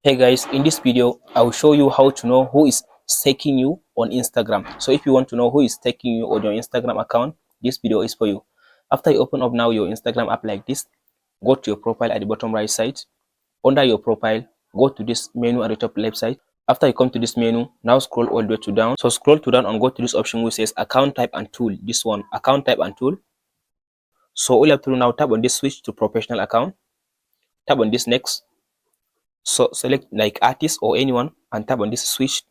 Hey guys, in this video, I will show you how to know who is stalking you on Instagram. So if you want to know who is stalking you on your Instagram account, this video is for you. After you open up now your Instagram app like this, go to your profile at the bottom right side. Under your profile, go to this menu at the top left side. After you come to this menu, now scroll all the way to down. So scroll to down and go to this option which says account type and tool. This one, account type and tool. So all you have to do now, tap on this switch to professional account. Tap on this next. So select like artist or anyone and tap on this switch.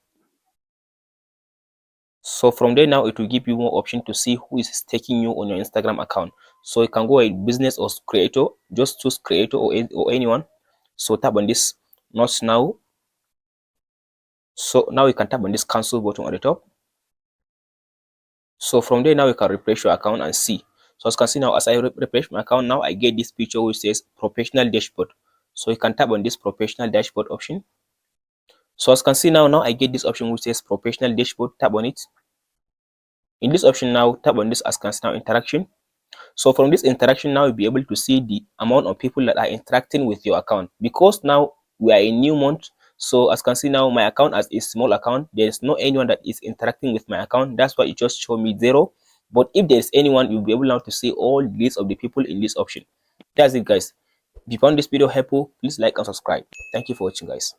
So from there now it will give you more option to see who is taking you on your Instagram account. So you can go with business or creator, just choose creator or anyone. So tap on this not now. So now you can tap on this cancel button at the top. So from there now you can refresh your account and see. So as you can see now, as I refresh my account now, I get this picture which says professional dashboard. So you can tap on this professional dashboard option. So as you can see now I get this option which says professional dashboard. Tap on it. In this option now, tap on this as you can see now interaction. So from this interaction now, you'll be able to see the amount of people that are interacting with your account. Because now we are in new month, so as you can see now, my account as a small account, there's no anyone that is interacting with my account. That's why it just show me 0. But if there's anyone, you'll be able now to see all the list of the people in this option. That's it, guys. If you found this video helpful, please like and subscribe. Thank you for watching, guys.